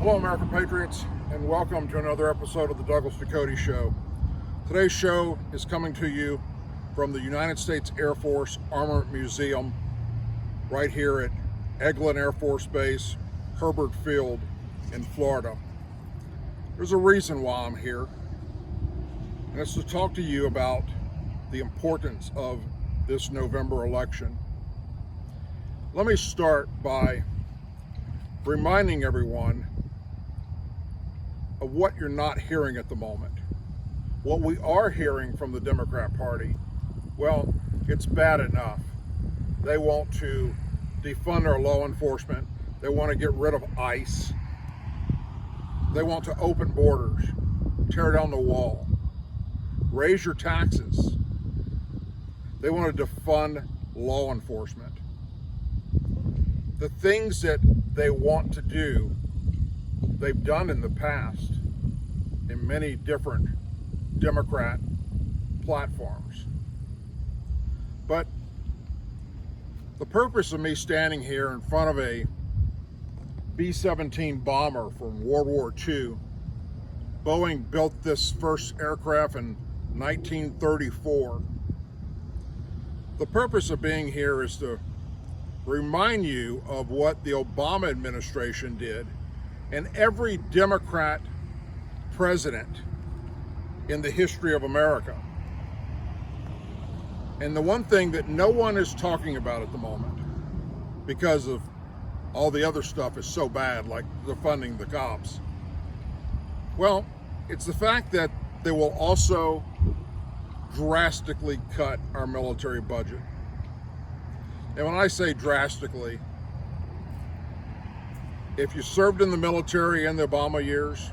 Hello, American Patriots, and welcome to another episode of the Ducote Show. Today's show is coming to you from the United States Air Force Armament Museum right here at Eglin Air Force Base, Herbert Field in Florida. There's a reason why I'm here, and it's to talk to you about the importance of this November election. Let me start by reminding everyone of what you're not hearing at the moment. What we are hearing from the Democrat Party, well, it's bad enough. They want to defund our law enforcement. They want to get rid of ICE. They want to open borders, tear down the wall, raise your taxes. They want to defund law enforcement. The things that they want to do, they've done in the past in many different Democrat platforms. But the purpose of me standing here in front of a B-17 bomber from World War II, Boeing built this first aircraft in 1934. The purpose of being here is to remind you of what the Obama administration did and every Democrat president in the history of America. And the one thing that no one is talking about at the moment, because of all the other stuff is so bad, like defunding the cops, well, it's the fact that they will also drastically cut our military budget. And when I say drastically, if you served in the military in the Obama years,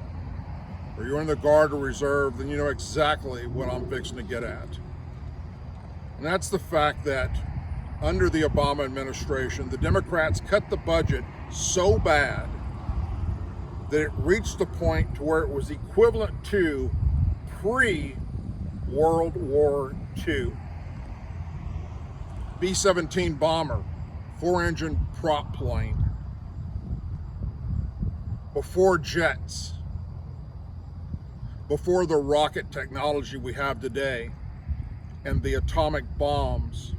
or you're in the Guard or Reserve, then you know exactly what I'm fixing to get at. And that's the fact that under the Obama administration, the Democrats cut the budget so bad that it reached the point to where it was equivalent to pre-World War II. B-17 bomber, 4-engine prop plane, before jets, before the rocket technology we have today and the atomic bombs,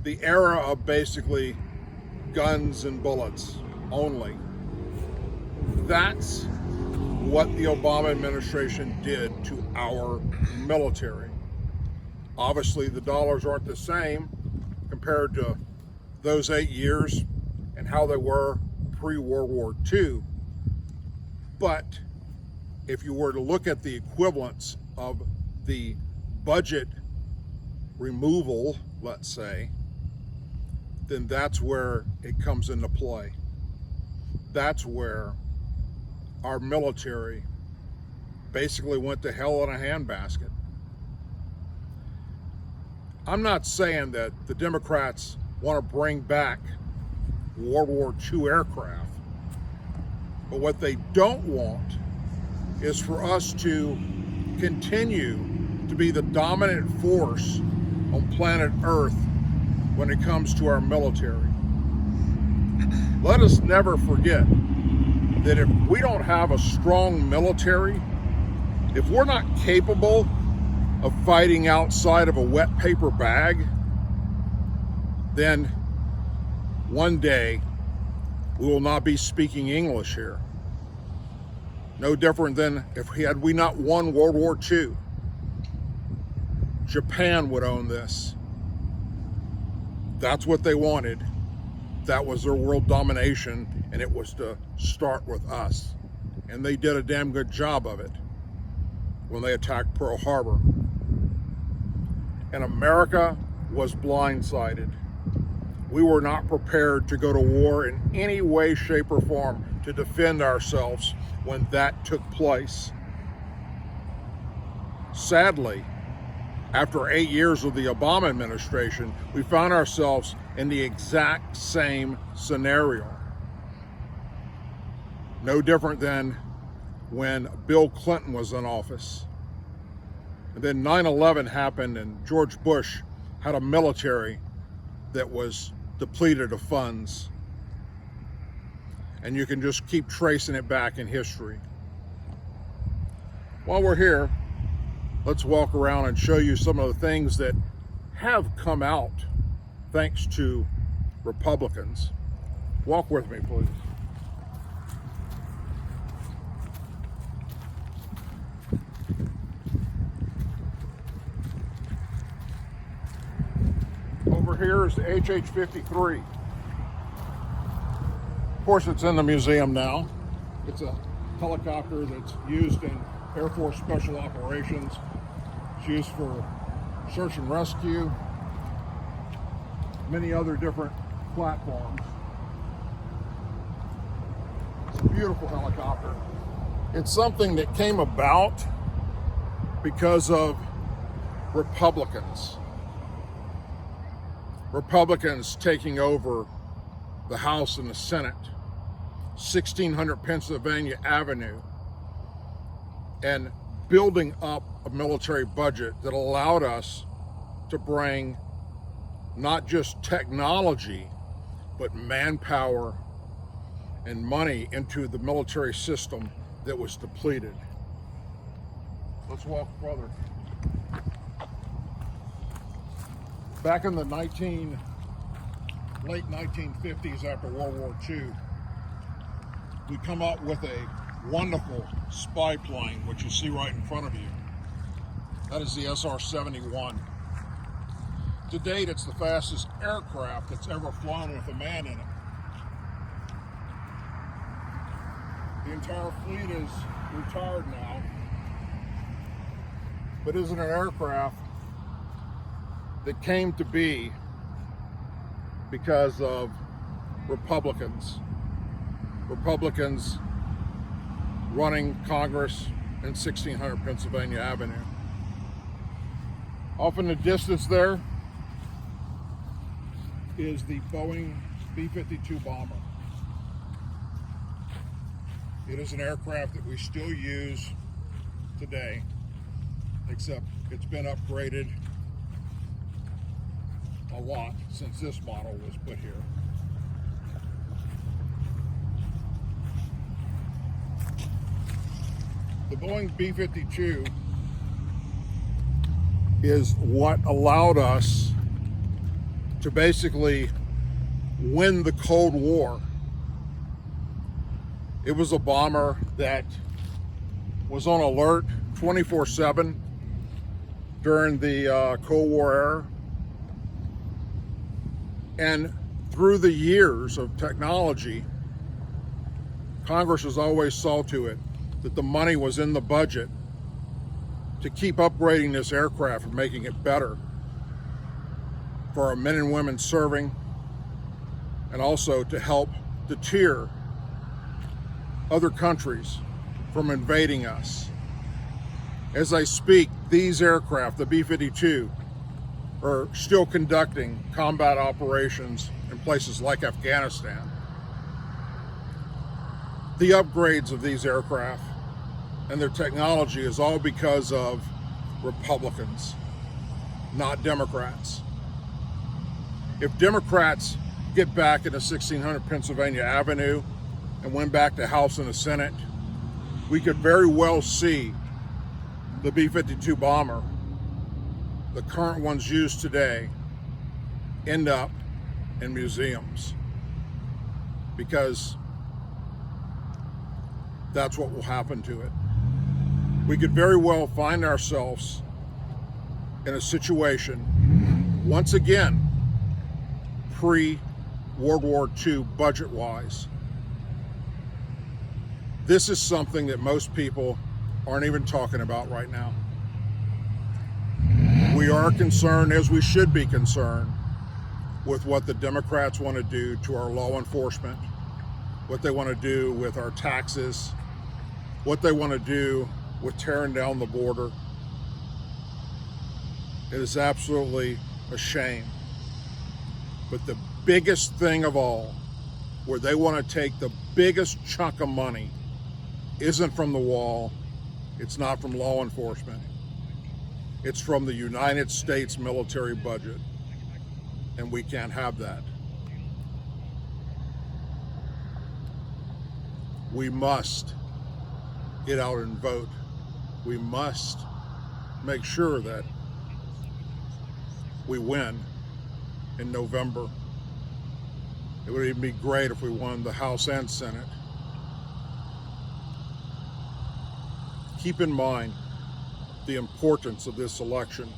the era of basically guns and bullets only. That's what the Obama administration did to our military. Obviously, the dollars aren't the same compared to those 8 years and how they were pre-World War II. But if you were to look at the equivalence of the budget removal, let's say, then that's where it comes into play. That's where our military basically went to hell in a handbasket. I'm not saying that the Democrats want to bring back World War II aircraft, but what they don't want is for us to continue to be the dominant force on planet Earth when it comes to our military. Let us never forget that if we don't have a strong military, if we're not capable of fighting outside of a wet paper bag, then one day we will not be speaking English here. No different than if we not won World War II. Japan would own this. That's what they wanted. That was their world domination, and it was to start with us. And they did a damn good job of it when they attacked Pearl Harbor. And America was blindsided. We were not prepared to go to war in any way, shape, or form to defend ourselves when that took place. Sadly, after 8 years of the Obama administration, we found ourselves in the exact same scenario. No different than when Bill Clinton was in office. And then 9/11 happened, and George Bush had a military that was depleted of funds. and you can just keep tracing it back in history. While we're here, let's walk around and show you some of the things that have come out thanks to Republicans. Walk with me, please. Over here is the HH-53. Of course, it's in the museum now. It's a helicopter that's used in Air Force Special Operations. It's used for search and rescue, many other different platforms. It's a beautiful helicopter. It's something that came about because of Republicans. Republicans taking over the House and the Senate, 1600 Pennsylvania Avenue, and building up a military budget that allowed us to bring not just technology, but manpower and money into the military system that was depleted. Let's walk further. Back in the late 1950s, after World War II, we come up with a wonderful spy plane, which you see right in front of you. That is the SR-71. To date, it's the fastest aircraft that's ever flown with a man in it. The entire fleet is retired now, but isn't an aircraft that came to be because of Republicans. Republicans running Congress in 1600 Pennsylvania Avenue. Off in the distance there is the Boeing B-52 bomber. It is an aircraft that we still use today, except it's been upgraded a lot since this model was put here. The Boeing B-52 is what allowed us to basically win the Cold War. It was a bomber that was on alert 24/7 during the Cold War era. And through the years of technology, Congress has always saw to it that the money was in the budget to keep upgrading this aircraft and making it better for our men and women serving, and also to help deter other countries from invading us. As I speak, these aircraft, the B-52, are still conducting combat operations in places like Afghanistan. The upgrades of these aircraft and their technology is all because of Republicans, not Democrats. If Democrats get back into 1600 Pennsylvania Avenue and went back to House and the Senate, we could very well see the B-52 bomber, the current ones used today, end up in museums, because that's what will happen to it. We could very well find ourselves in a situation, once again, pre-World War II budget-wise. This is something that most people aren't even talking about right now. We are concerned, as we should be concerned, with what the Democrats want to do to our law enforcement, what they want to do with our taxes, what they want to do with tearing down the border. It is absolutely a shame. But the biggest thing of all, where they want to take the biggest chunk of money, isn't from the wall, it's not from law enforcement. It's from the United States military budget, and we can't have that. We must get out and vote. We must make sure that we win in November. It would even be great if we won the House and Senate. Keep in mind the importance of this election,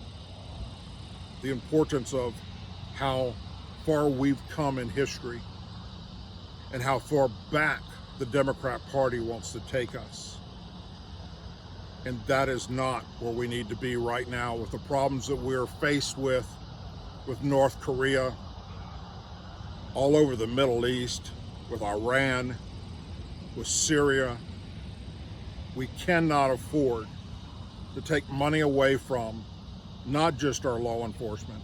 the importance of how far we've come in history and how far back the Democrat Party wants to take us. And that is not where we need to be right now with the problems that we're faced with North Korea, all over the Middle East, with Iran, with Syria. We cannot afford to take money away from not just our law enforcement,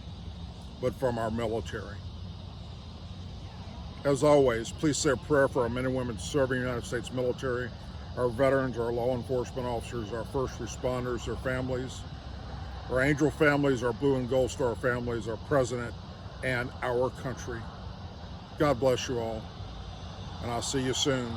but from our military. As always, please say a prayer for our men and women serving the United States military, our veterans, our law enforcement officers, our first responders, their families, our Angel families, our Blue and Gold Star families, our president, and our country. God bless you all, and I'll see you soon.